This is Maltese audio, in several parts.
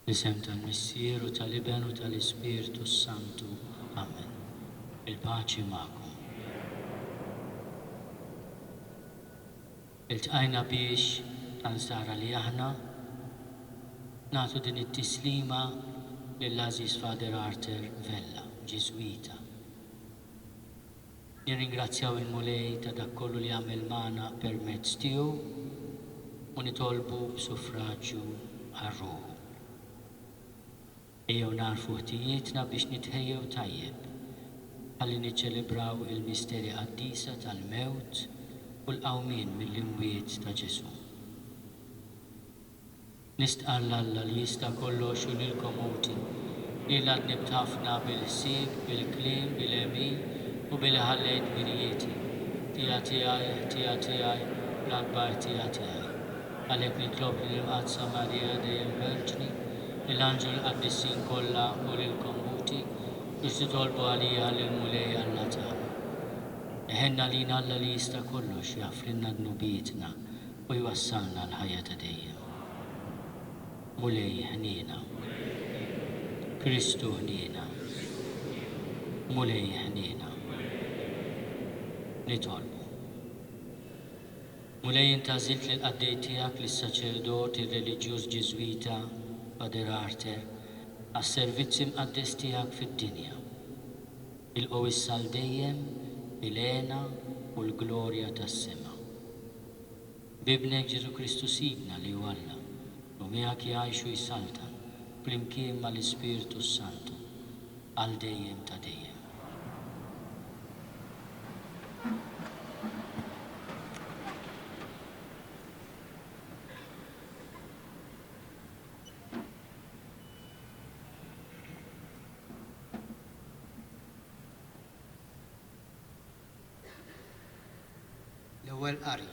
L-isem tal-Missier u tal-Iben u tal-Ispiritu Santu. Amen. Il-paċi magħkom. Iltqajna biex tansara li aħna nagħtu din it-tislima lill-Aziz Father Arthur Vella, Ġiżwita. Nirringrazzjaw il-mulej ta' dak kollu li għamel magħna permezz tiegħu u nitolbu b'suffraġġju għar-ruħu. Ejjew narfu ħtijietna biex nitħejjew tajjeb ħalli niċċelebraw il-misteri qaddisa tal-mewt u l-qawmien mill-imwiet ta' Ġesu. Nistqalla Alla li jista' kollox u lilkom uti li l-għadnibt ħafna bil-ħsieb, bil-kliem, bil-emin u bil-ħallejt birijieti. Tija tiegħi, l-akbar tija tiegħi. Għalhekk nitlob li l-Qadsa Marija dejjem Verġni, l-anġel qaddissin kollha u lilkom uti biex titolbu għalija lill-mulej Alla tagħna. Eħenna lina Alla li jista' kollox jafrinna dnubietna u jwassalna l-ħajja ta' dejjem. Mulej ħniena, Kristu ħniena, mulej ħniena. Nitolbu. Mulej intażilt lil qaddej tiegħek lis-saċerdot ir-reliġjuż Ġiżwita Father Arthur għas-servizzi mqaddes tiegħek fid-dinja. Ilqgħu issa l dejjem il-għena u l-glorja tas-sema. Bibnek Ġesu Kristu sidna li huwa Alla u miegħek jgħixu jsaltan flimkien mal-Ispiritu Santu għal dejjem ta' dejjem. L-ewwel qari.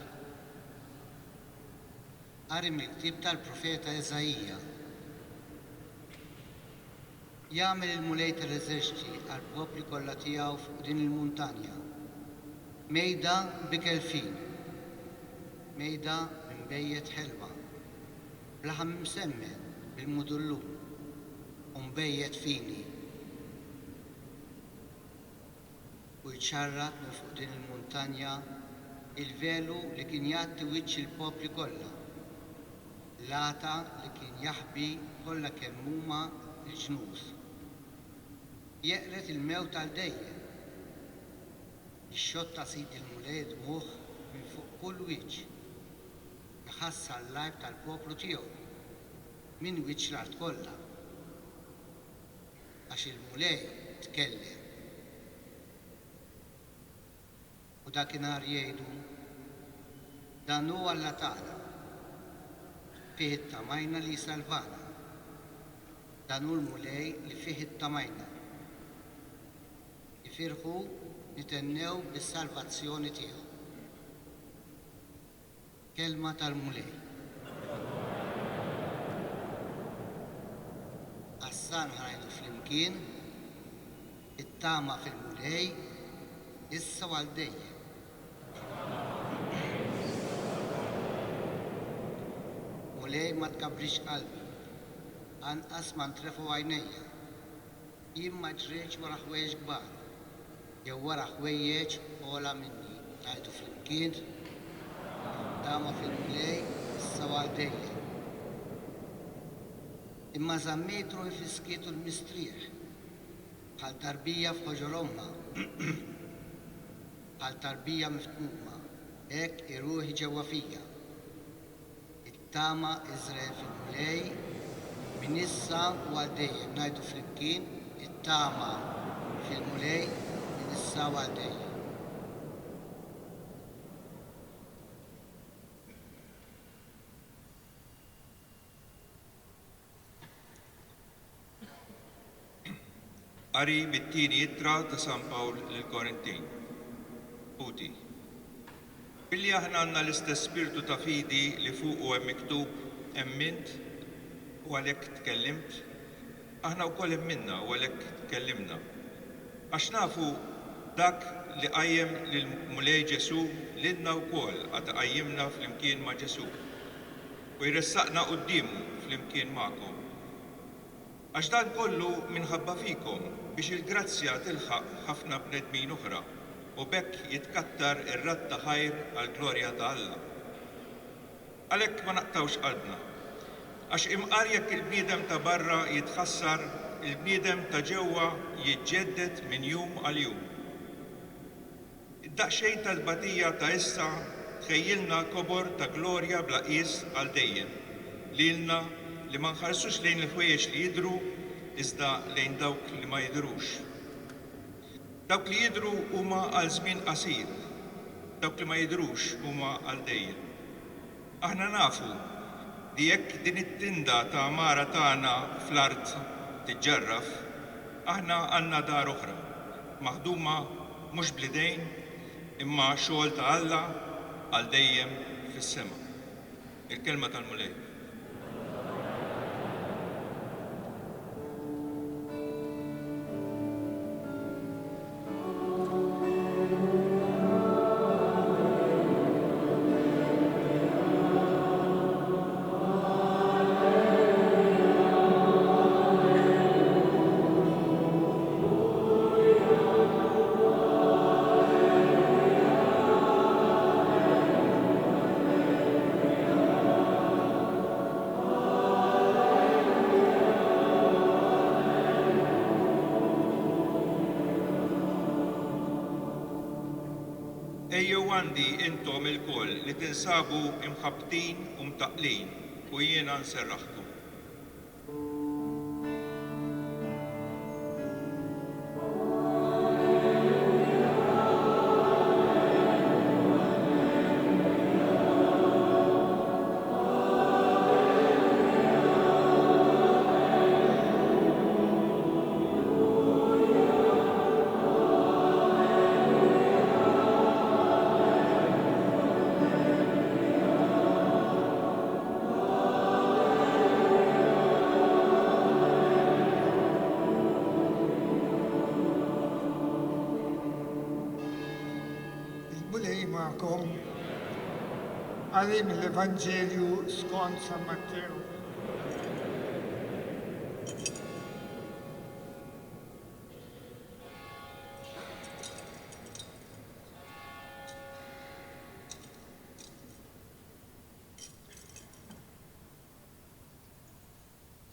Qari mill-ktieb tal-Profeta Eżajija. Jagħmel il-mulej tal-eżerċiti għall-popli kollha tiegħu fuq din il-muntanja. Mejda bikel fin. Mejda minn bejjed ħelwa. B'laħam msemmen bil-mudullum u mbejjed fini. U jċarrat minn fuq din il-muntanja il-velu li kien jagħti wiċċ il-popli kollha. L-għata li kien jaħbi kollha kemm huma l-ġnus. Jeqret il-mewt għal dejjem. Ix-xotta sid il-mulej dmuħ minn fuq kull wiċċ. Iħassa l-lajb tal-poplu tiegħu minn wiċċ l-art kollha. Għax il-mulej tkellem. U dakinhar jgħidu dan huwa Alla tagħna. Fih ittamajna li salvana. Dan hu l-mulej li fih ittamajna. Ifirħu nitennew bis-salvazzjoni tiegħu. Kelma tal-mulej. Assan ħajdu flimkien, it-tama fil-mulej, issa għal dejjem. Mulej ma tkabrix qalbi, anqas ma ntrefu għajnejja. Jien ma ġrejtx wara ħwejjeġ kbar, jew wara ħwejjeġ ogħla minni. Ngħidu flimkien, tama fil-mulej issa għal dejjem. Imma żammejt ruħi fl-iskietu l-mistrieħ, bħal tarbija f'ħoġor omma, bħal tarbija miftmuma, hekk iruħi ġewwa fija. It-tama Iżrael fil-mulej minn issa u għal dejjem. Ngħidu flimkien, it-tama fil-mulej minn issa u għal dejjem. Qari mit-tieni ittra ta' San Pawl lill-Korintin. Uti. Billi aħna għandna l-istess spiritu ta' fidi li fuqu hemm miktub emmint u għalhekk tkellimt, aħna wkoll imminna u għalhekk tkellimna. Għax nafu dak li qajjem lill-mulej Ġesu lilna wkoll għad qajjimna flimkien ma' Ġesu. U jressaqna qudiemu flimkien magħkom. Għax dan kollu minħabba fikom biex il-grazzja tilħaq ħafna bnedmin oħra u bekk jitkattar ir-rat ta' ħajr għall-glorja ta' Alla. Għalhekk ma naqtawx qalbna, għax imqar jekk il-bniedem ta' barra jitħassar, il-bniedem ta' ġewwa jiġġedded minn jum għal jum. Id-daqsxejn tal-batija ta' issa tħejjilna kobor ta' glorja bla qis għal dejjem, lilna li ma nħarsux lejn il-ħwejjeġ li jidhru iżda lejn dawk li ma jidhrux. Dawk li jidhru huma għal żmien qasir, dawk li ma jidhrux huma għal dejjem. Aħna nafu li jekk din it-tinda ta' mara tagħna fl-art tiġġarraf, aħna għandna dar oħra, maħduma mhux blidejn imma xogħol ta' Alla għal dejjem fis-sema. Il-kelma tal-mulej. Ejjew għandi intom il-koll li tinsabu imħabtin u mtaqlin u jiena nserraħkom. Ma'kom għali mill-Evanġelju skont San Matteo.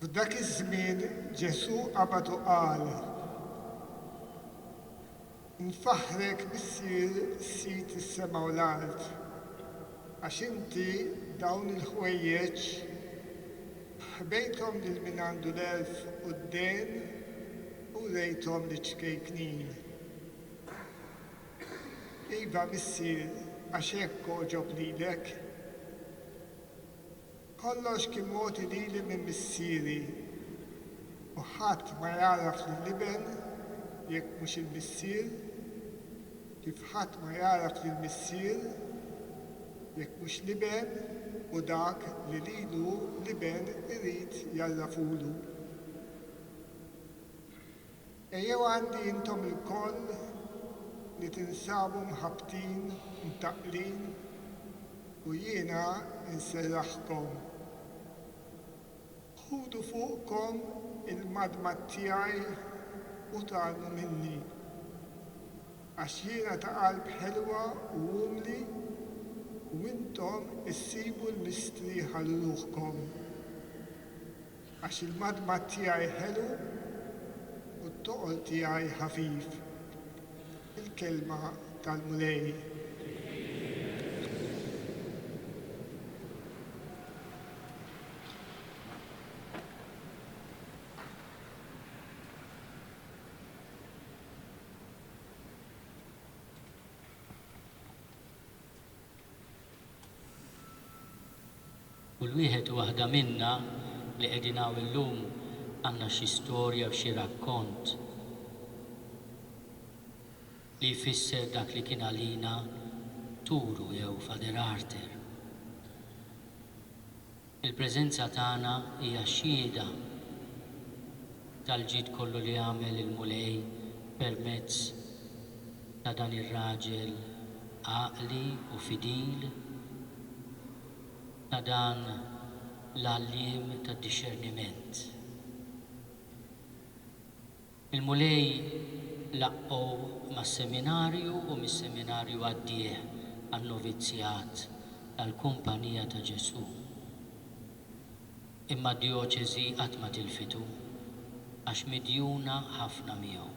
F'dak iż-żmien Ġesu qabad u qal: Nfaħrek bissier sit is-sema u l-art, għax inti dawn il-ħwejjeġ ħbejthom lil min għandu l-elf quddiem u rejthom liċ-ċkejknin. Iva bissier għax hekk oġob lilek. Kollox kien mogħti lili minn missieri u ħadd ma jaraf lill-iben jekk mhux il-missier, kif ħadd ma jaraf lill-missier jekk mhux l-iben u dak li lilu l-iben irid jarrafulu. Ejjew għandi intom il-koll li tinsabu mħabtin mtaqlin u jiena nserraħkom. Ħudu fuqkom il-madma tiegħi u tagħmlu minni, għax jiena ta' qalb ħelwa u umli u intom issibu l-mistrieħa l ruħkom. Għax il-madma tiegħi ħelu u t-toqol tiegħi ħafif. Il-kelma tal-mulej. Kull wieħed u waħda minna li qegħdin hawn illum għandna xi storja u xi rakkont li jfisser dak li kien għalina turu jew fader arter. Il-preżenza tagħna hija xhieda tal-ġid kollu li għamel il-mulej permezz ta' dan ir-raġel għaqli u fidil, ta' dan l-għalliem tad-dixxerniment. Il-mulej laqqo mas-seminarju u mis-seminarju għaddieħ għan-novizzjat tal-Kumpanija ta' Ġesu. Imma d-dioċeżi qatt ma tilfitu għax midjuna ħafna miegħu.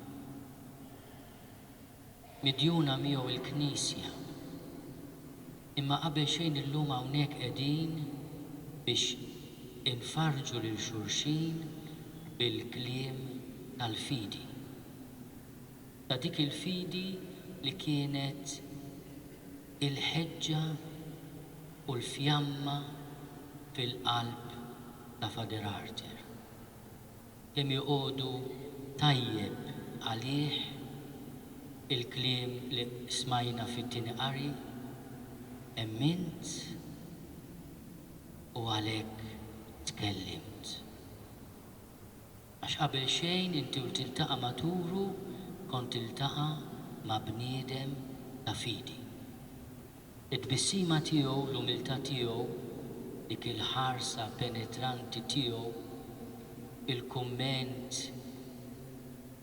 Midjuna miegħu il-Knisja. Imma qabel xejn illum hawnhekk qegħdin biex infarġu lil xulxin bil-kliem tal-fidi. Ta' dik il-fidi li kienet il-ħeġġa u l-fjamma fil-qalb ta' Fader Arter. Kemm joqogħdu tajjeb għalih il-kliem li smajna fit-tieni qari, emmint u għalhekk tkellimt. Għax qabel xejn inti u tiltaqa' maturu kont tiltaqa' ma' bniedem ta' fidi. It-tbissima tiegħu, l-umiltà tiegħu, dik il-ħarsa penetranti tiegħu, il-kumment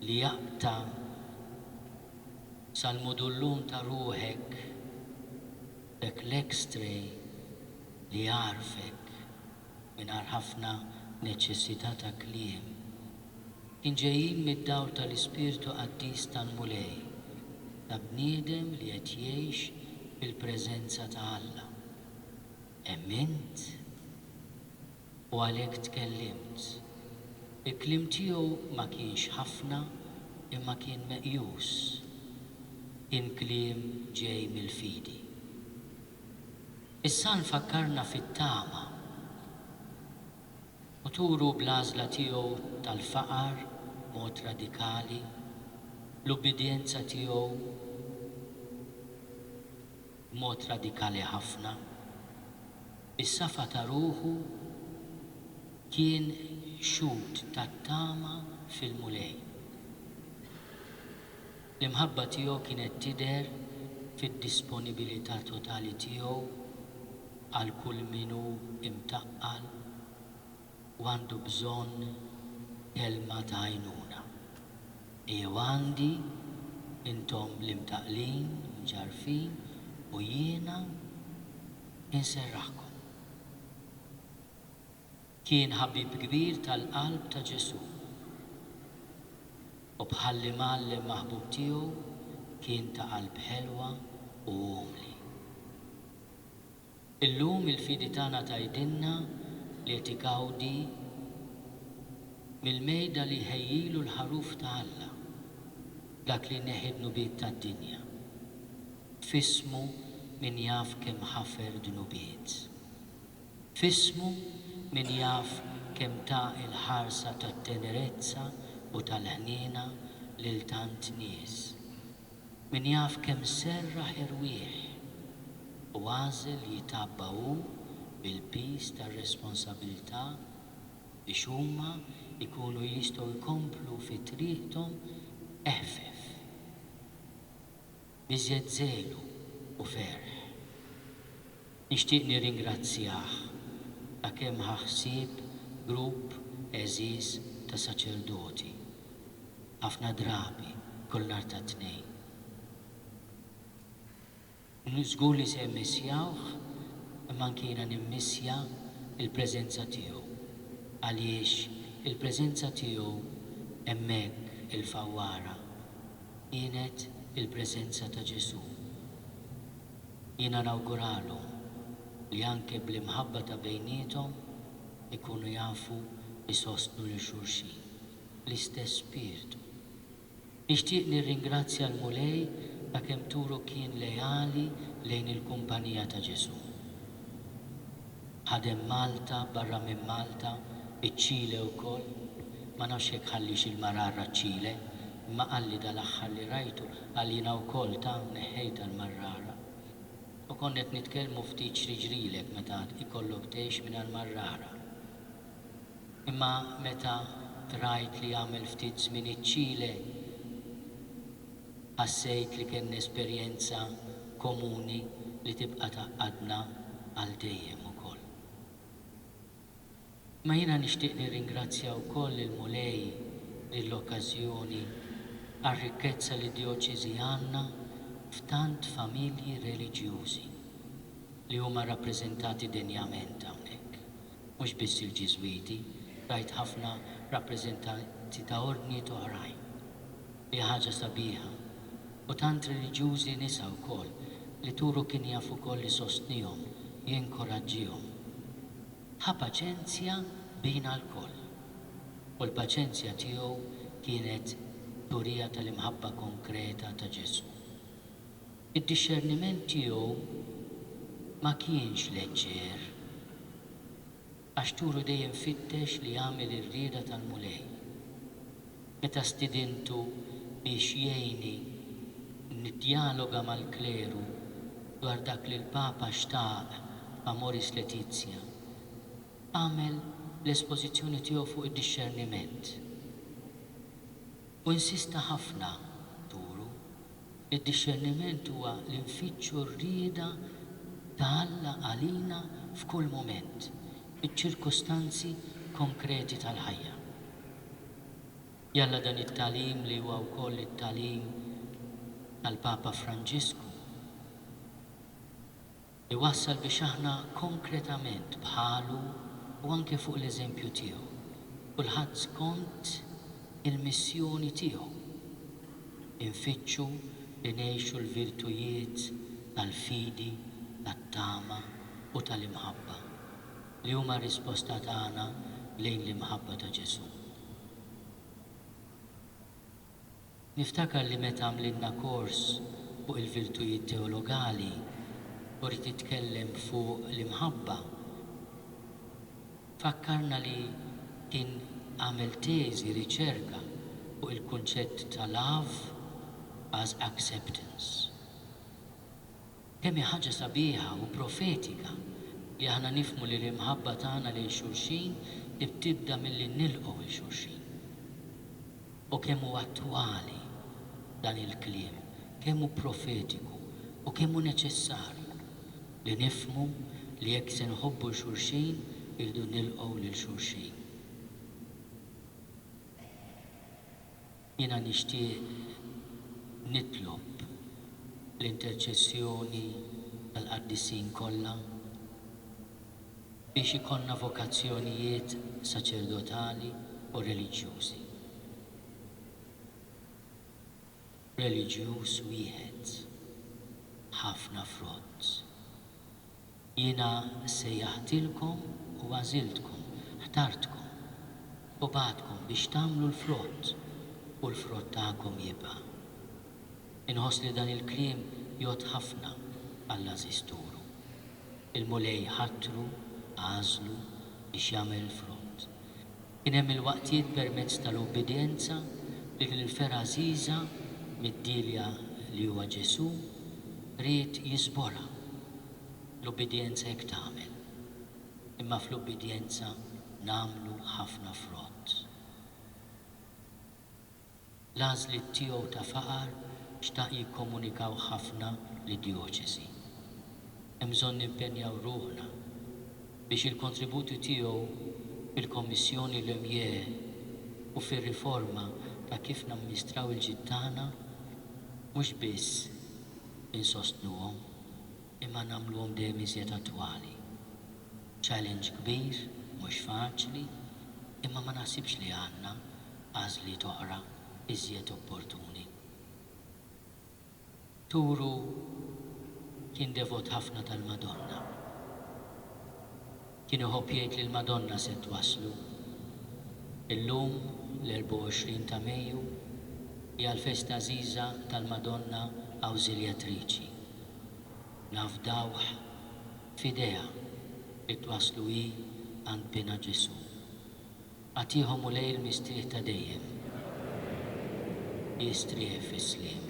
li jaqta' sal-mudullun ta' ruħek dak l-ekstrej li jarfek mingħajr ħafna neċessità ta' kliem. Kien ġejjin mid-dawl tal-Ispirtu Qaddis tal-mulej ta' bniedem li qed jgħix fil-preżenza ta' Alla. Emmint u għalhekk tkellimt. Il-kliem tiegħu ma kienx ħafna imma kien meqjus. Kien kliem ġej mill-fidi. Issa nfakkarna fit-tama u turu bl-għażla tiegħu tal-faqar mod radikali, l-ubbidjenza tiegħu mod radikali ħafna. Is-safa ta' ruħu kien xut tat-tama fil-mulej. L-imħabba tiegħu kienet tidher fid-disponibilità totali tiegħu għal kull minu imtaqqal u għandu bżonn kelma ta' għajnuna. Ejjew għandi intom l-imtaqlin, mġarfin u jiena inserraħkom. Kien ħabib kbir tal-qalb ta' Ġesu. U bħalli mallem maħbub tiegħu kien ta' qalb ħelwa u umli. Illum il-fidi tagħna tgħidilna li qed igawdi mill-mejda li ħejjilu l-ħaruf ta' Alla, dak li neħed nubiet tad-dinja. Fismu min jaf kemm ħafer dnubiet. Fismu min jaf kemm ta' il-ħarsa tat-tenerezza u tal-ħniena lil tant nies. Min jaf kemm serraħ irwieħ u għażel jitabbaw bil-pis tar-responsabilità biex huma jkunu jistgħu jkomplu fi triqthom eħfef, biżjed żelu u ferħ. Nixtieq nirringrazzjah ta' kemm ħaħsieb grupp eżiż ta' saċerdoti. Ħafna drabi kull nhar ta' tnejn. Żgur li se mmissjawh imma ankiena nimmissja il-preżenza tiegħu. Għaliex il-preżenza tiegħu hemmhekk il-fawwara kienet il-preżenza ta' Ġesu. Jiena nawguralhom li anke bl-imħabba ta' bejniethom ikunu jafu isostnu lil xulxin l-istess spiritu. Nixtieq nirringrazzja l-mulej ta' kemm turu kien lejali lejn il-Kumpanija ta' Ġesu. Ħadem Malta, barra minn Malta, iċ-Ċile wkoll, ma nafx hekk ħallix il-mararra ċ-Ċile, imma qalli dal-aħħar li rajtu għalina wkoll ta' neħħejta l-marrara. U konnet nitkellmu ftit x'riġrilek meta ikollok tgħix mingħajr marrara. Imma meta rajt li għamel ftit żmien iċ-Ċile, ħassejt li kien esperjenza komuni li tibqa' taqadna għal dejjem ukoll. Ma jiena nixtieq nirringrazzja wkoll il-mulej l-okkażjoni għar-rikkezza li d-dioċeżi għandna f'tant familji reliġjużi li huma rappreżentati denjament hawnhekk. Mhux biss il-Ġiżwiti, rajt ħafna rappreżentanti ta' ordnijiet oħrajn li ħaġa sabiħa u tant reliġjużi nisa wkoll li turu kien jaf ukoll li sostnihom, jinkoraġġihom. Ħa paċenzja bina l-koll u l-paċenzja tiegħu kienet turija tal-imħabba konkreta ta' Ġesu. Id-dixxerniment tiegħu ma kienx leġġer għax turu dejjem fittex li jagħmel ir-rieda tal-mulej. Meta stidintu biex jgħinni niddialoga mal-kleru dwar dak li l-Papa xtaq Amoris Letizia, għamel l-espożizzjoni tiegħu fuq id-dixxerniment. U insista ħafna turu, id-dixxerniment huwa li nfittxu r-rieda ta' Alla għalina f'kull mument, iċ-ċirkustanzi konkreti tal-ħajja. Jalla dan it-talim li huwa wkoll it-talim tal-Papa Franġisku li wassal biex aħna konkretament bħalu u anke fuq l-eżempju tiegħu. Kulħadd skont il-missjoni tiegħu. Infittxu li ngħixu l-virtujiet tal-fidi, tat-tama u tal-imħabba li huma risposta tagħna lejn l-imħabba ta' Ġesu. Niftakar li meta għamlilna kors fuq il-virtujiet teologali u rrid titkellem fuq l-imħabba, fakkarna li kien għamel teżi riċerka fuq il-kunċett ta' love as acceptance. Kemm hi ħaġa sabiħa u profetika li aħna nifhmu li l-imħabba tagħna lejn xulxin tibda milli nilqgħu il-xulxin. U kemm hu attwali dan il-kliem, kemm hu profetiku u kemm hu neċessarju li nifhmu li jekk se nħobbu l-xulxin irdu nilqgħu lil xulxin. Jiena nixtieq nitlob l-interċessjoni tal-qaddisin kollha biex ikollna vokazzjonijiet saċerdotali u reliġjużi. Reliġjuż wieħed, ħafna frott. Jiena sejjaħtilkom u għażiltkom, ħtartkom u bagħtkom biex tagħmlu l-frott u l-frott tagħkom jibqa'. Inħoss li dan il-kliem jgħod ħafna għall-ażisturu. Il-mulej ħattru, għażlu biex jagħmel il-frott. Kien hemm il-waqtijiet permezz tal-obbedjenza li l-fera għażiża mid-dilja li huwa Ġesu ried jiżbora. L-obbedjenza hekk tagħmel. Imma fl-obbedjenza nagħmlu ħafna frott. L-għażliet tiegħu ta' faqar xtaq jikkomunikaw ħafna lid-dioċesi. Hemm bżonn nimpenjaw ruħna biex il-kontributi tiegħu fil-Kommissjoni l-Emje u fir-riforma ta' kif namministraw il-ġittana mhux biss insostnuhom imma nagħmluhom dejjem iżjed attwali. Challenge kbir, mhux faċli, imma ma naħsibx li għandna għażliet oħra iżjed opportuni. Turu kien devot ħafna tal-Madonna. Kien iħobb jgħid li l-Madonna se twaslu. Illum l-24 ta' Mejju hija l-festa żgħiża tal-Madonna Awżiljatriċi. Nafdawh f'idejha li twaslu hi għand bina Ġesu. Għatihom u lejl mistrieħ ta' dejjem. Jistrieħ fis-sliem.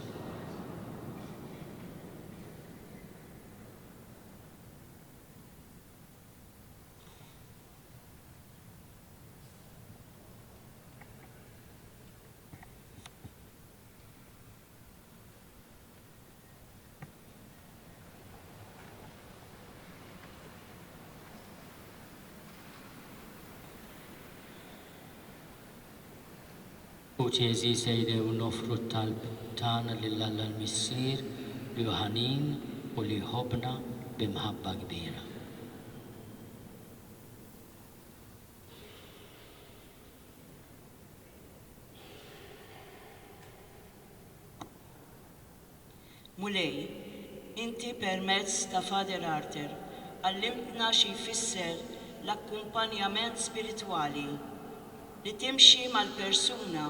Puċezi sejdew nofru tal-tana lill-Alla l-Missir li ħanin u li ħobna bimħabba kbira. Mulej, inti permezz ta' Father Arthur għallimtna xi jfisser l-akkumpanjament spiritwali li timxi mal-persuna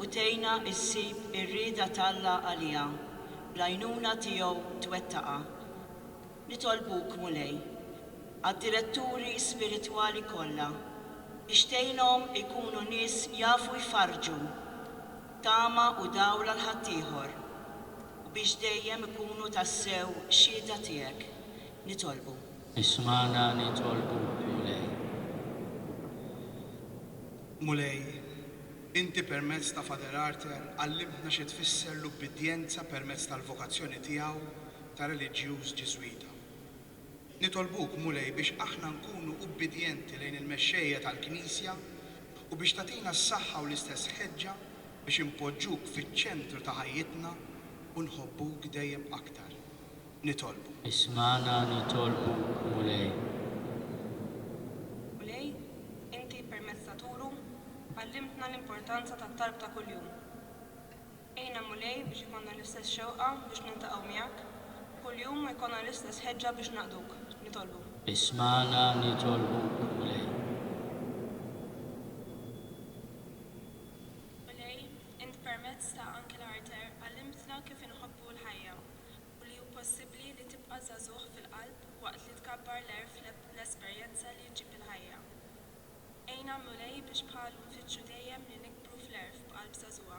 u tgħinha ssib ir-rieda talla għaliha l-għajnuna tiegħu twettaqa. Nitolbuk mulej għad-diretturi spiritwali kollha biex tgħinhom ikunu nies jafu jfarġu tama u dawra l-ħaddieħor u biex dejjem ikunu tassew xhieda tiegħek. Nitolbu. Ismana nitolbuk mulej. Mulej, inti permezz ta' Father Arthur għallimtna xi tfisser l-ubbidjenza permezz tal-vokazzjoni tiegħu ta' reliġjuż Ġiżwita. Nitolbuk mulej biex aħna nkunu ubbidjenti lejn il-mexxejja tal-Knisja u biex tagħtina s-saħħa u l-istess ħeġġa biex impoġġuk fiċ-ċentru ta' ħajjitna u nħobbuk dejjem aktar. Nitolbu. Ismana nitolbuk mulej. Mulej, inti permezz ta' turu għallimtna l-importanza tat-talb ta' kuljum. Ejna mulej biex ikonna l-istess xewqa biex niltaqgħu miegħek, kuljum ma jkollna l-istess ħeġġa biex naqduk. Nitolbu. Ismana nitolbuk mulej. Mulej, int permezz ta' Uncle Arthur għallimtna kif inħobbu l-ħajja u li hu possibbli li tibqa' żagħżugħ fil-qalb waqt li tkabbar l-erf l-esperjenza li jġib il-ħajja. Ejna mulej biex bħalu nfittxu dejjem li nikbru fl-erf b'qalb żagħżugħa.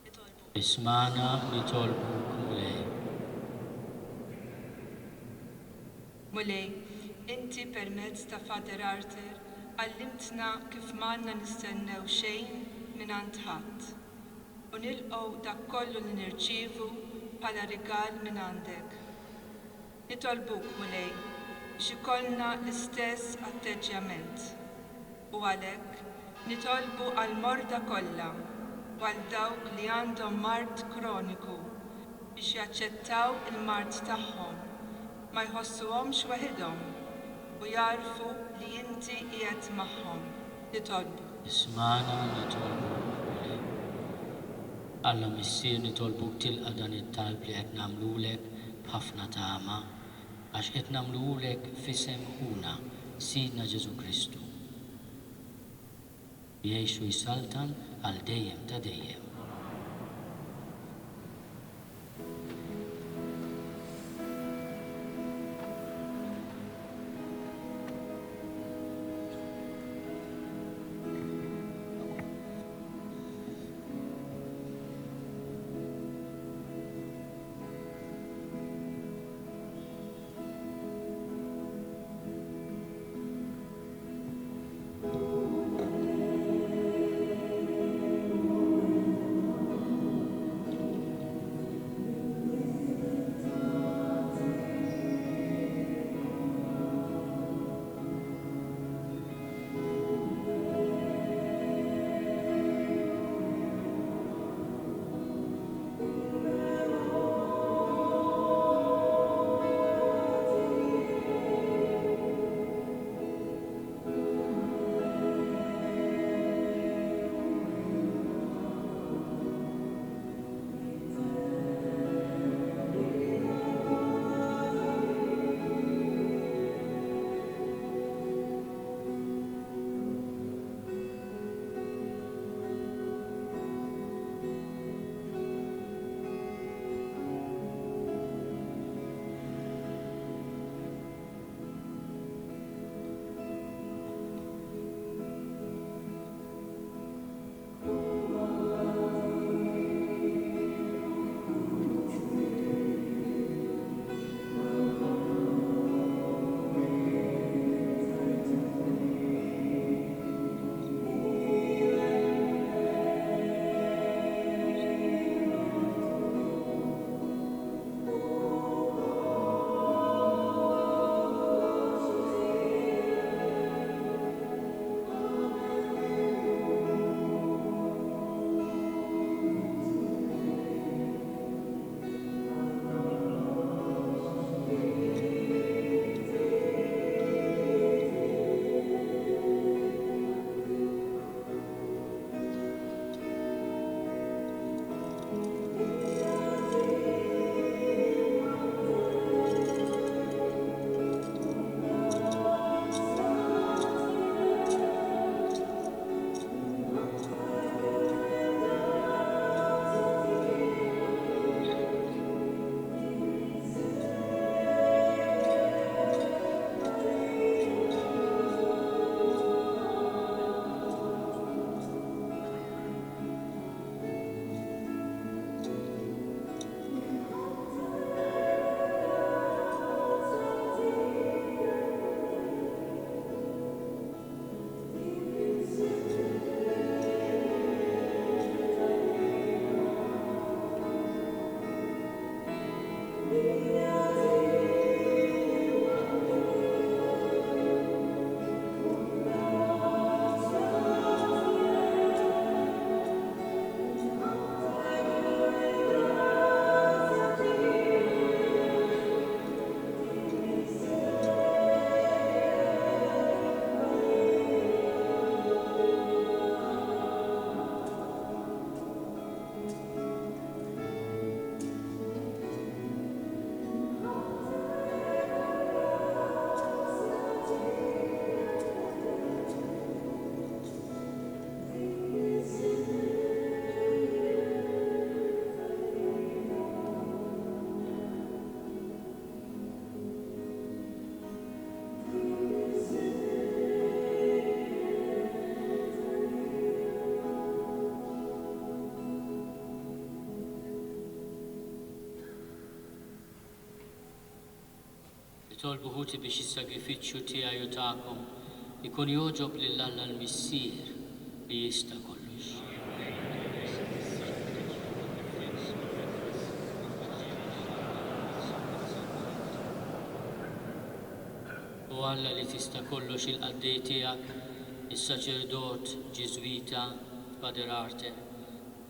Nitolbu. Ismana nitolbuk mulej. Mulej, inti permezz ta' Father Arthur għallimtna kif m'għandna nistennew xejn mingħand ħadd u nilqgħu dak kollu li nirċievu bħala rigal minn għandek. Nitolbuk mulej biex ikollna l-istess atteġġjament u għalhekk nitolbu għall morda kollha u għal dawk li għandhom mart kroniku biex jaċċettaw il-mart tagħhom ma jħossuhomx waħedhom u jarfu li inti qiegħed magħhom. Nitolbu. Ismana nitolbuk mulej. Alla Missir nitolbuk tilqa' dan it-talb li qed nagħmlulek b'ħafna tama għax qed nagħmlulek f'isem ħuna Sidna Ġesu Kristu. Jgħixu jsaltan għal dejjem ta' dejjem. Nitolbu ħuti biex is-sagrifiċċju tiegħi u tagħkom ikun joġob lil Alla l-Missier li jista' kollox. U Alla li tista' kollox il-qaddej tiegħek, is-saċerdot Ġiżwita Pader Arter,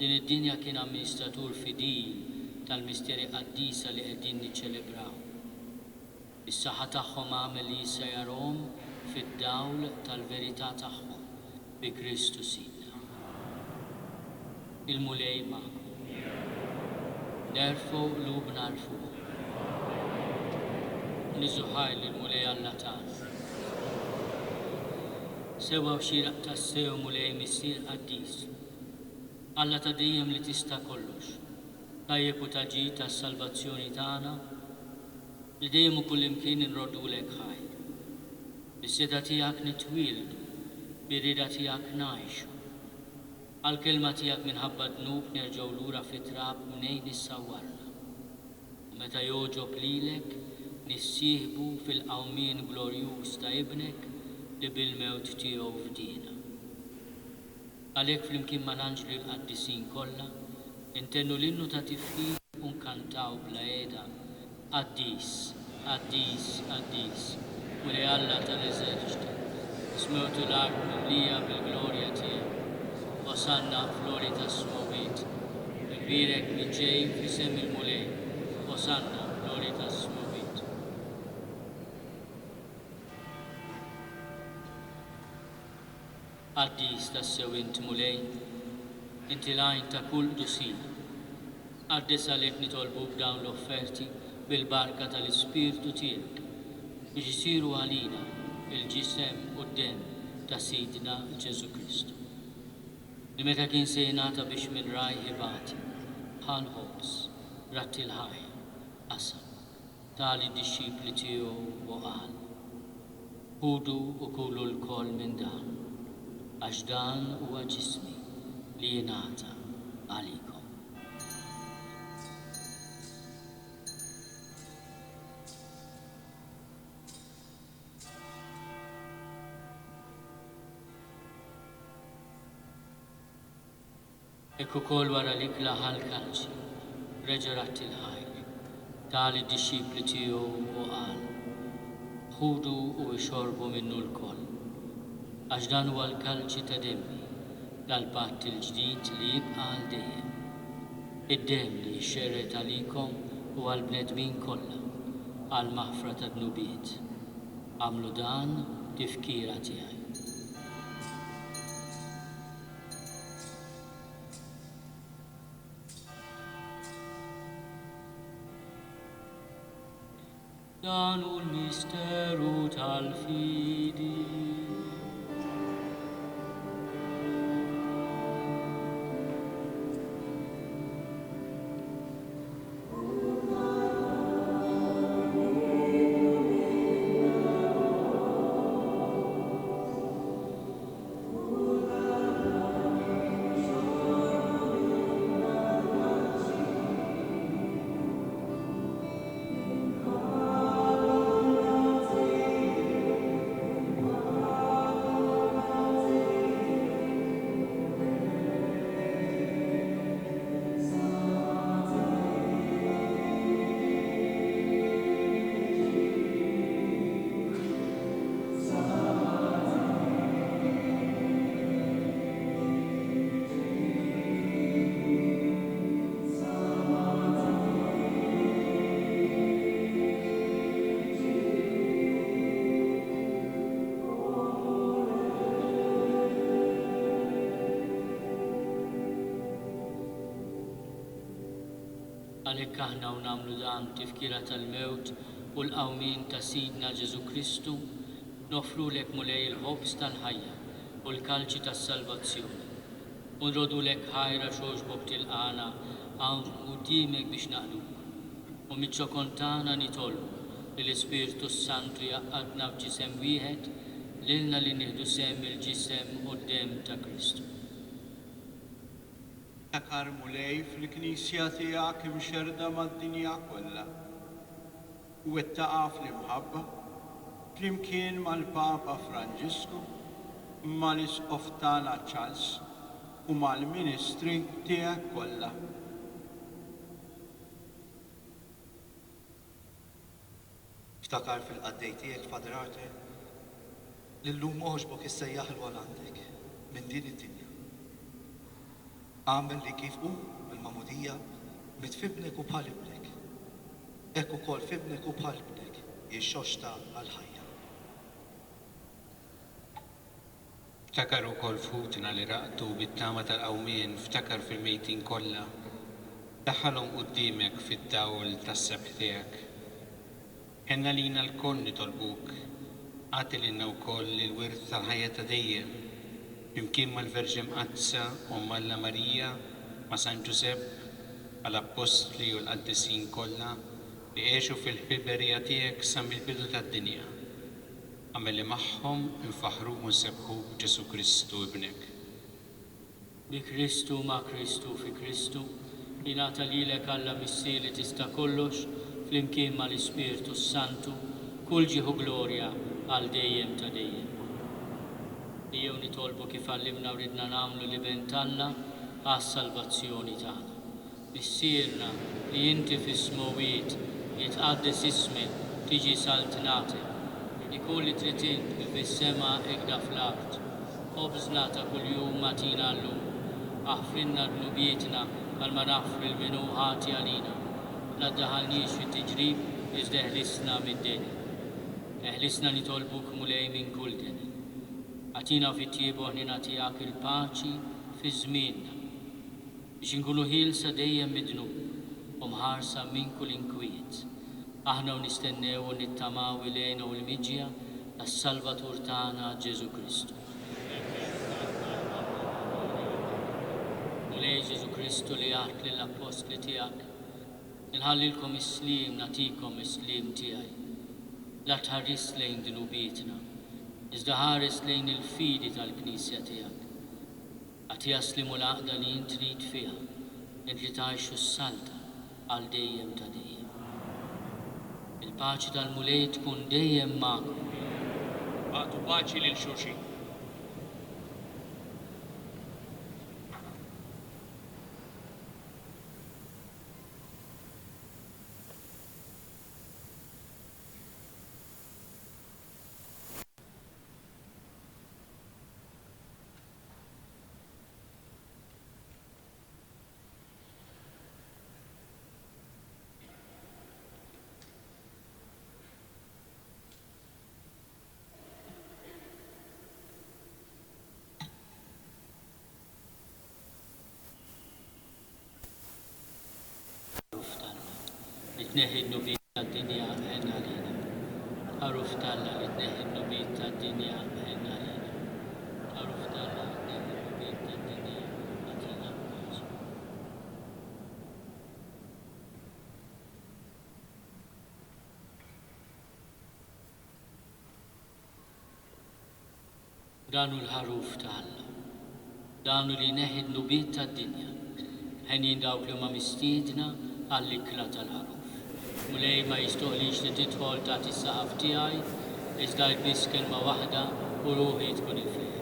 din id-dinja kien amministratur fidil tal-misteri qaddisa li qegħdin niċċelebraw. Is-saħħa tagħhom għamel li jissejjarhom fid-dawl tal-verità tagħhom bi Kristu Sidna. Il-mulej magħkom. Nerfu qlubna l fuq. Niżuħaj lill-mulej Alla tagħna. Sewa xieraq tassew mulej missier qaddis. Alla ta' dejjem li tista' kollox. Tajjeb u taġid tas-salvazzjoni tagħna li dejjem u kull imkien inroddulek ħajr. Bis-seta tiegħek nitwildu, bir-rieda tiegħek ngħixu. Għall-kelma tiegħek minħabba dnub nerġgħu lura fit-trab mnejn issawwarna. U meta joġob lilek nissieħbu fil-qawmien glorjuż ta' ibnek li bil-mewt tiegħu fdina. Għalhekk flimkien mal-anġli l-qaddisin kollha intennu l-innu ta' tifħid u nkantaw bla qiegħda Qaddis, qaddis, qaddis, u li Alla tal-eżerċiti, smewtu l-art mimlija bil-glorja tiegħu, Osanna flori tas-smowit, il-virek minn ġej f'isem il-mulej, Osanna flori tas-smowit. Qaddis tassew int mulej, inti lajn ta' kull dusija, għaddes għalhekk nitolbuk dawn l-offerti bil-barka tal-Ispirtu tiegħek biex isiru għalina il-ġisem u d-dem ta' Sidna Ġesu Kristu. Li meta kien se jingħata biex minn raj ibati, bħal ħobs, ratti l-ħajja, qasam, tali d-dixxipli tiegħu u qal. Ħudu u kulu l-koll minn dan, għax dan huwa ġismi li jingħata għalikom. Ekku kol wara li klaħal kalċi, reġa ratti l-ħajr, tali d-dixxipli tiegħu u qal. Ħudu u ixorbu minnu l-koll, għax dan huwa l-kalċi ta' demmi, l-patt il-ġdid li jibqa' għal dejjem. Id-dem li jxerret għalikom u għal-bnedmin kollha, għal-maħfra ta' dnubiet. Għamlu dan tifkira tiegħi. Dan u l-misteru tal-fidi. għalhekk aħna u nagħmlu dan tifkira tal-mewt u l-qawmin ta' Sidna Ġesu Kristu, nofrulek mulej il-ħobs tal-ħajja u l-kalċi tas-salvazzjoni. U nrodulek ħajra xogħġbok tilqana hawn quddiemek biex naqluk. U miċ-ċokontana nitolbu li l-Ispirtu Santu jaqqadna f'ġisem wieħed lilna li nieħdu sehem il-ġisem u d-dem ta' Kristu. Takar mulej fil-Knisja tiegħek imxerda mad-dinja kollha u wettaqa fl-imħabba flimkien mal-Papa Franġisku, mal-Isqof tagħna Charles u mal-Ministri tiegħek kollha. Ftakar fil-qaddej tiegħek Father Arthur li llum oħġbok issejjaħ il-wal għandek minn din id-dinja. Għamel li kif bil-mamudija mitfibnek u bħal-ibnek. Ekk ukoll fibnek u bħal-ibnek jixxoxta għal-ħajja. Ftakar ukoll futna li raqtu bit-tama tal-qawmien, ftakar fil-mejtin kollha. Daħħalhom quddiemek fid-dawl tas-sebħ tiegħek. Ħenna lina l-koll nitolbuk, għati lilna wkoll il-wirt tal-ħajja ta' dejjem. Imkien mal-Verġi Mqadsa u Alla Marija, ma' San Ġusep, għall-Apostli u l-Qaddisin kollha li għexu fil-ħbiberija tiegħek sa mill-bidu tad-dinja. Għamel li magħhom infaħru u nsebħu b'Ġesu Kristu ibnek. Bi Kristu ma' Kristu fi Kristu, jingħata lilek Alla missieri tista' kollox, flimkien mal-Ispirtu Santu, kull ġieħu glorja għal dejjem ta' dejjem. Jew nitolbu kif għallimna u ridna nagħmlu li bent Alla għas-salvazzjoni tagħna. Issirna li inti fis-smowiet jitqaddes ismek tiġi saltnatek li kull li trid int fis-sema ekda fl-art. Obżna ta' kuljum matina llum, aħfrinna dnubietna għal ma naħfri l-minu ħati għalina. La ddaħalniex fit-tiġrib iżda eħlisna mid-deni. Eħlisna nitolbuk mulej minn kull deni. Għatina fit-tiebu ħnina tiegħek il-paċi fi żmienna biex inkunu ħielsa dejjem midnub u mħarsa minn kull inkwiet. Aħna u nistennew u nittamaw ilejna u l-miġja għas-Salvatur tagħna Ġesu Kristu. Mulej Ġesu Kristu li għart lill-Apostli tiegħek, inħallilkom is-slim nagħtikom is-slim tiegħi. La tħarris lejn dinubietna, iżda ħares lejn il-fidi tal-Knisja tiegħek. Għati jaslimu l-għaqda li jint trid fiha, int li tgħixu s-salta għal dejjem ta' dejjem. Il-paċi tal-mulej tkun dejjem magħkom. Għatu paċi lil xulxin. Tneħħi n-nubiet tad-dinja ħenna għalina. Għaruf Alla li tneħħi n-nubiet tad-dinja ħenna għalina. Għaruf Alla li tneħħi n-nubiet tad-dinja għatina paċi. Danu l-ħaruf ta' Alla. Danu li neħi n-nubiet tad-dinja. Ħenin dawk li ma mistiedna għall-ikla tal-ħaruf. Mulej ma jistoqlix li tidħol ta' tis-saqaf tiegħi, iżda jbiss kelma waħda u ruħi tkun ifriħ.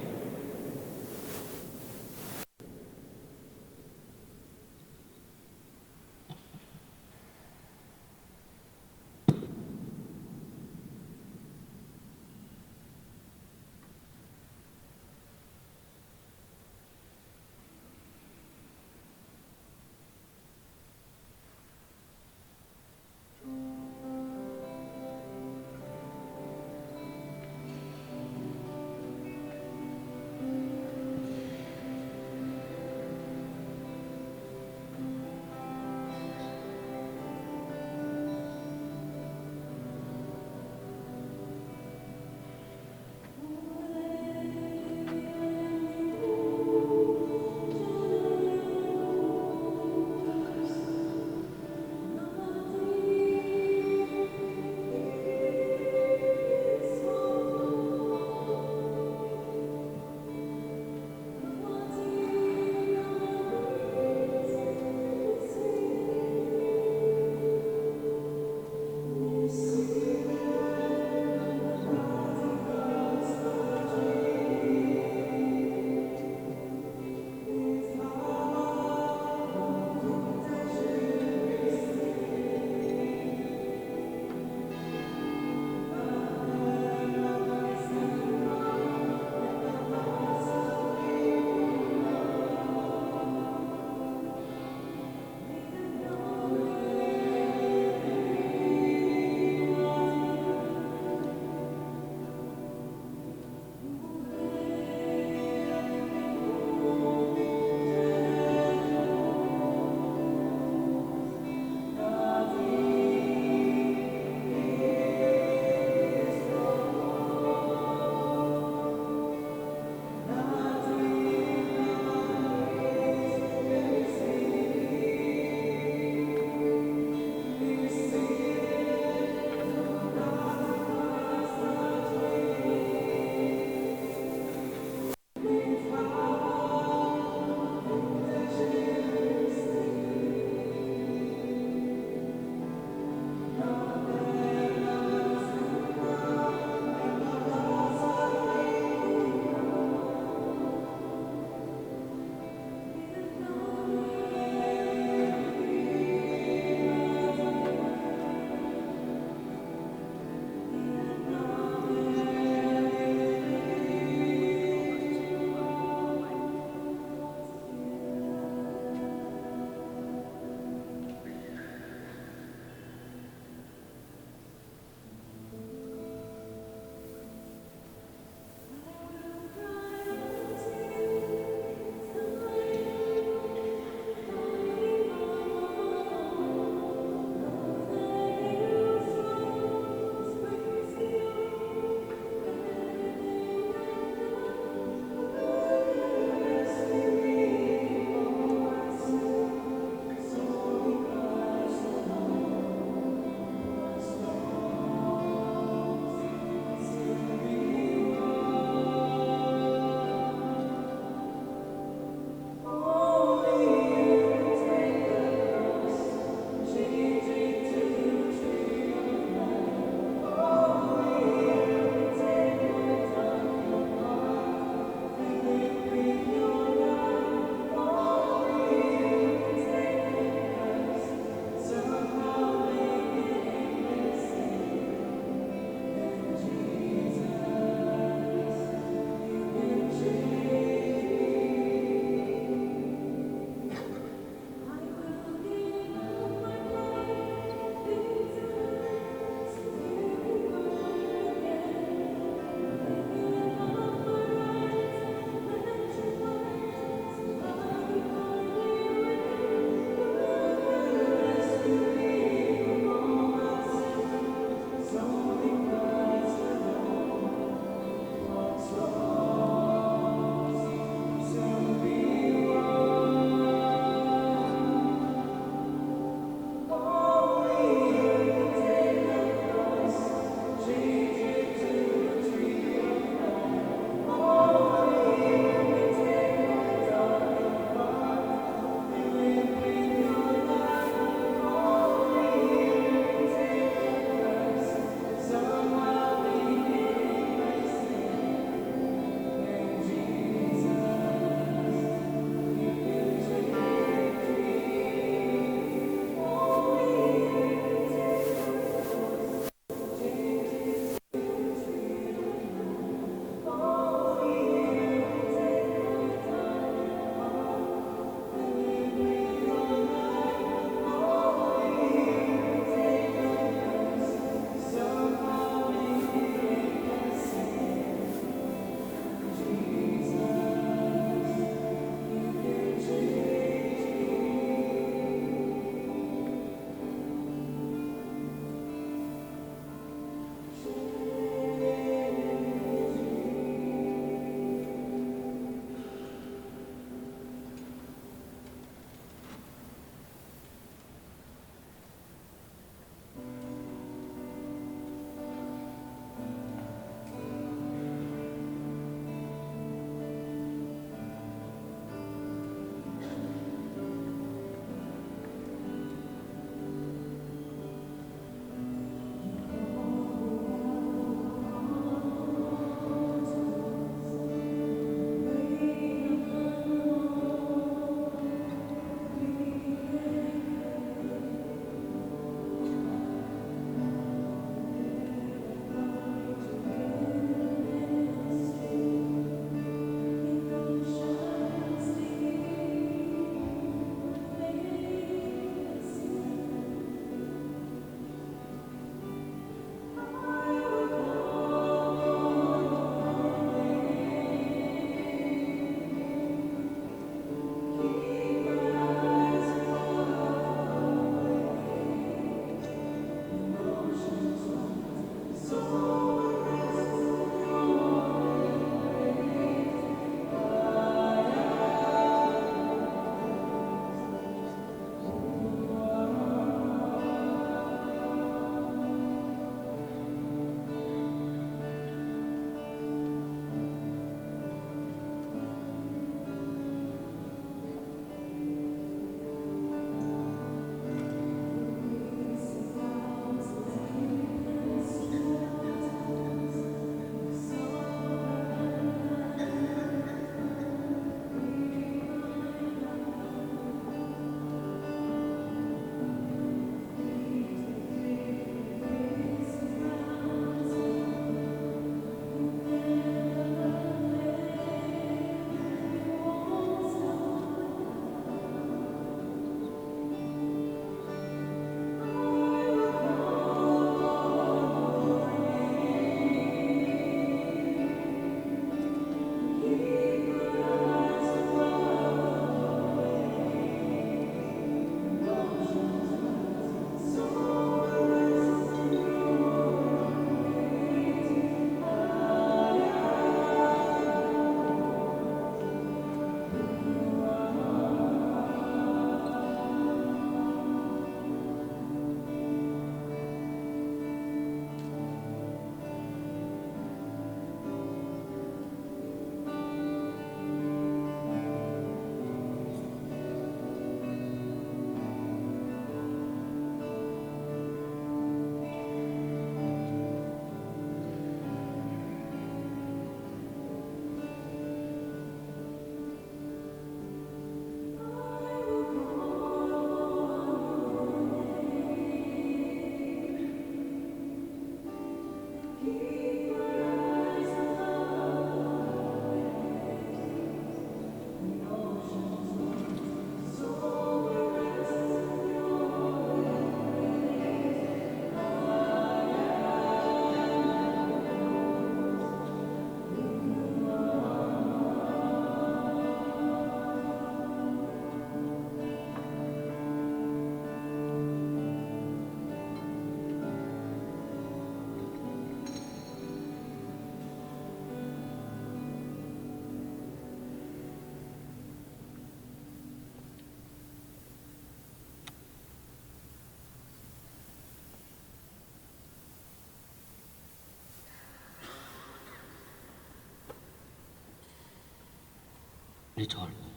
Nitolbu.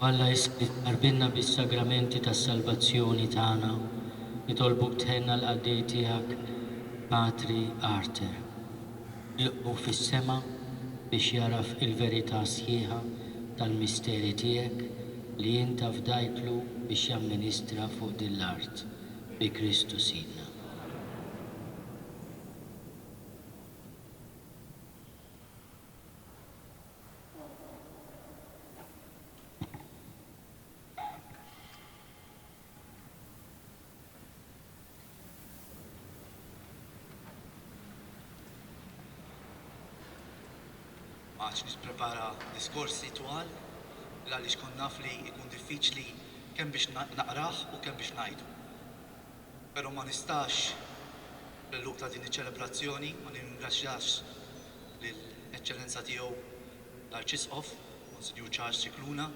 Alla arbinna bis-sagramenti tas-salvazzjoni tagħna, nitolbuk tħenna l-qaddej tiegħek Patri Arter. Jilqu fis-sema biex jaraf il-verità sħiħa tal-misteri tiegħek li inta fdajtlu biex jamministra fuq din l-art bi Kristu Sidna. Maċ nisprepara diskorsi twal, għaliex kon naf li jkun diffiċli kemm biex naqraħ u kemm biex ngħidu. Però ma nistax l-luq ta' din iċ-ċelebrazzjoni ma ningrazzjax lill-eċċellenza tiegħu l-Arċisqof, Monsignor Charles Cicluna,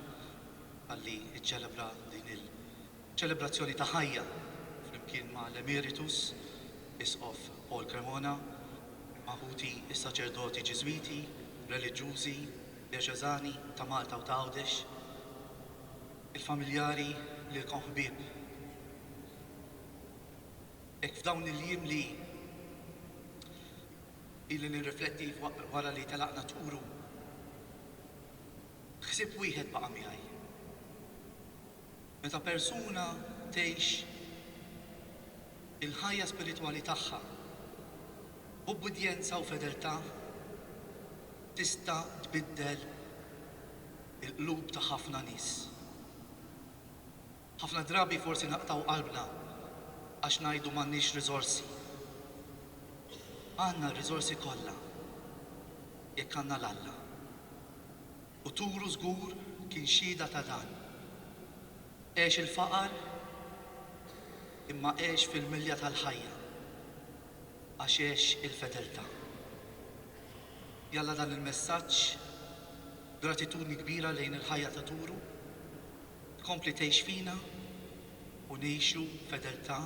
għalli iċċelebra din il-ċelebrazzjoni ta' ħajja flimkien ma' l-Emeritus, Isqof Paul Cremona, maħuti is-saċerdoti Ġiżwiti, reliġjużi, deċeżani ta' Malta u ta' Għawdex, il-familjari li l-kom ħbieb. Ek f'dawn il-jiem li illi nirrifletti wara li telaqna turu, ħsib wieħed baqa' miegħi. Meta persuna tgħix il-ħajja spiritwali tagħha b'ubbudjenza u fedeltà tista' tbiddel il-qlub ta' ħafna nies. Ħafna drabi forsi naqtaw qalbna għax ngħidu m'għandniex riżorsi. Għandna r-riżorsi kollha jekk għandna l-Alla. U turu żgur kien xhieda ta' dan. Għex il-faqar imma għex fil-milja tal-ħajja għax għex il-fedeltà. Jalla dan il-messaġġ gratitudni kbira lejn il-ħajja ta' Turu, tkompli tgħix fina u ngħixu fedeltà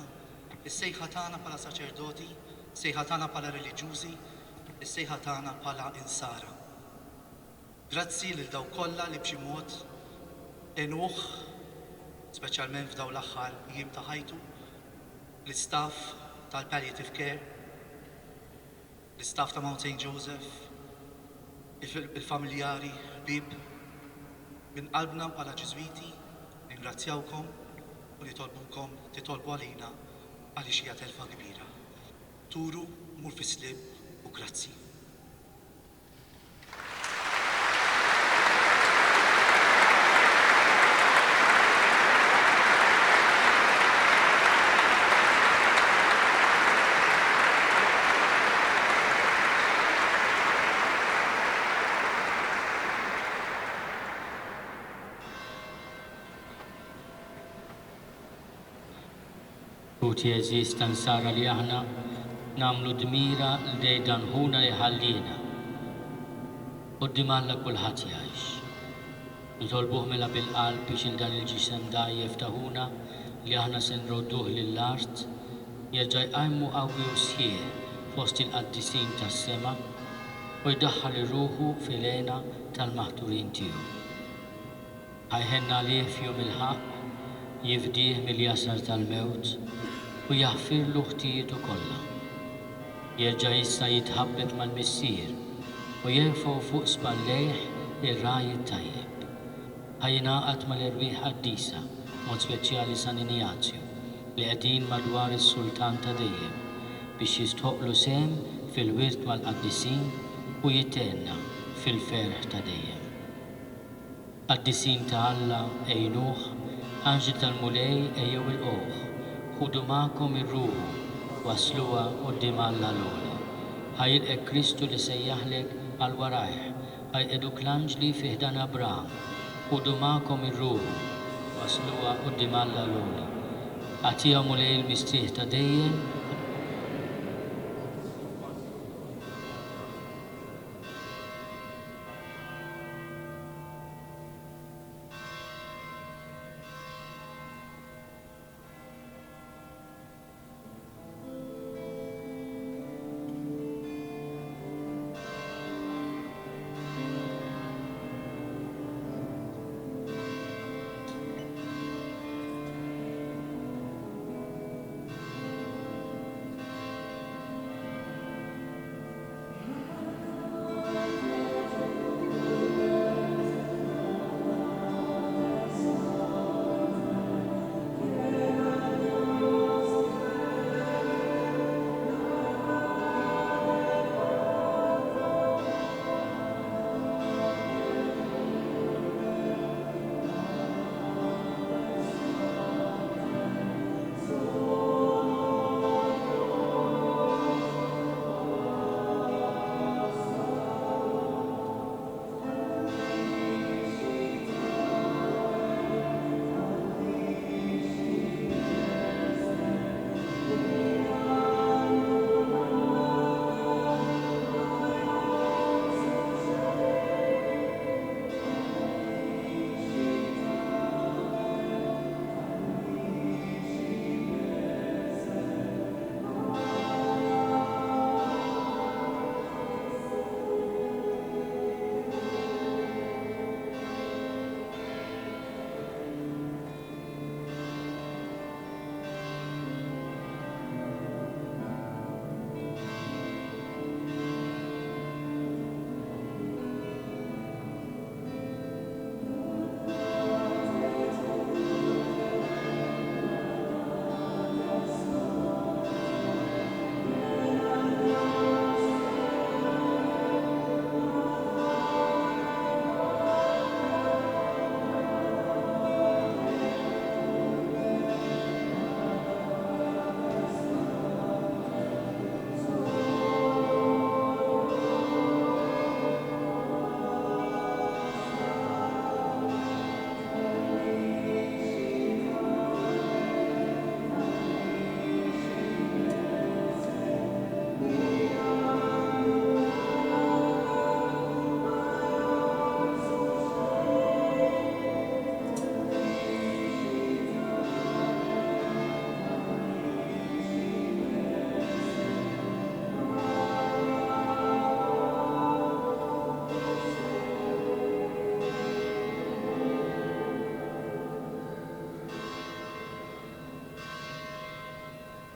is-sejħa tagħna bħala saċerdoti, is-sejħa tagħna bħala reliġjużi, is-sejħa tagħna bħala insara. Grazzi lil dawk kollha li b'xi mod enuh, speċjalment f'dawn l-aħħar jiem ta' ħajtu, l-istaff tal-palliative care, l-istaff ta' Mount St. Joseph, il-familjari, bib, minn qalbna bħala Ġiżwiti, ningrazzjawkom u nitolbukom titolbu għalina għaliex hija telfa kbira. Turu mur fis-slib u grazzi. Tuti eżis tansara li aħna namlu dmira l-dejdan ħuna li ħallina. Qoddim Alla kulħadd jgħix. Nitolbuh mela bil-qalb biex il-dan il-ġisem dajjef ta' ħuna li aħna se nrodduh lill-art jerġa' jqajmu qawwi u sħiħ fost il-qaddisin tas-sema u jdaħħal ir-ruħu fil-għena tal-maħturin tiegħu. Ħajħenna għalih f'jum il-ħaq jifdih mill-jasar tal-mewt u jaħfirlu ħtietu kollha. Jerġa' issa jitħabbeb mal-missier u jerfgħu fuq spallejh ir-raj tajjeb. Ħajingħaqad mal-erbieħ qaddisa, mod speċjali San Injazju, li qegħdin madwar is-Sultan ta' dejjem biex jistħoqlu sehem fil-wirt mal-qaddisin u jitgħenna fil-ferħ ta' dejjem. Qaddisin ta' Alla għejnuh, Anġi tal-mulej ejjew il-qoħ, ħudu magħkom ir-ruħu, wasluha quddiem Alla l-għoli. Ħajilqek Kristu li sejjaħlek għal warajh, ħajqeduk l-anġli fih dan Abraham, ħudu magħkom ir-ruħu, wasluha quddiem Alla l-għoli. Għatija mulej il-mistrieħ ta' dejjem,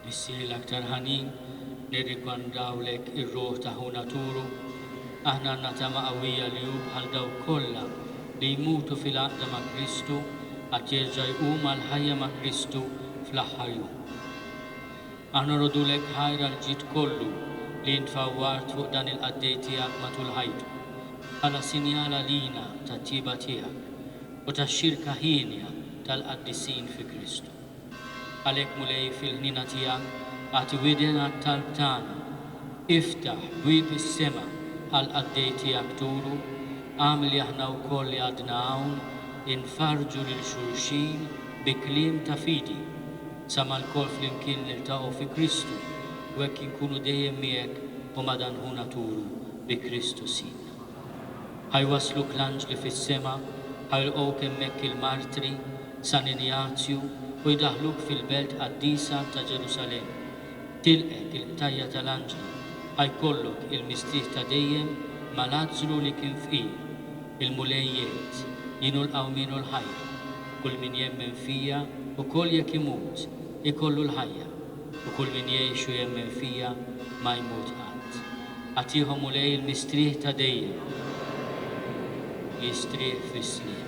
Missiri l-aktar ħanin nirrikwandawlek ir-ruħ ta' ħunaturu, aħna għandna tama qawwija li hu bħal dawk kollha li jmutu fil-għaqda ma' Kristu għad jerġa' jqum għal ħajja ma' Kristu fl-aħħar jum. Aħna rodulek ħajra l-ġid kollu li ntfawwart fuq dan il-qaddej tiegħek matul ħajtu bħala sinjala lina tat-tieba tiegħek u tax-xirka ħienja tal-qaddisin fi Kristu. Għalhekk mulej fil-ħnina tiegħek għati widen għat-talb tagħna, iftaħ bwieb is-sema għal qaddej tiegħek turu, għamli aħna wkoll li għadna hawn infarġu lil xulxin bi kliem ta' fidi sama l-kol flimkien niltaqgħu fi Kristu u hekk inkunu dejjem miegħek u madan ħunaturu bi Kristu Sidna. Ħajwasluk l-anġli fis-sema, ħajlqgħuk hemmhekk il-martri, San Injazju u jdaħluk fil-belt qaddisa ta' Ġerusalem. Tilqek il-qtajja tal-anġli, ħajkollok il-mistrieħ ta' dejjem ma' Lazzru li kien fqir, il-mulejjiet, jienu l-qawmin u l-ħajja, kull min jemmen fija u koll jekk imut ikollu l-ħajja u kull min jgħix u jemmen fija ma jmut qatt. Għatihom mulej il-mistrieħ ta' dejjem, jistrieħ fis-snin.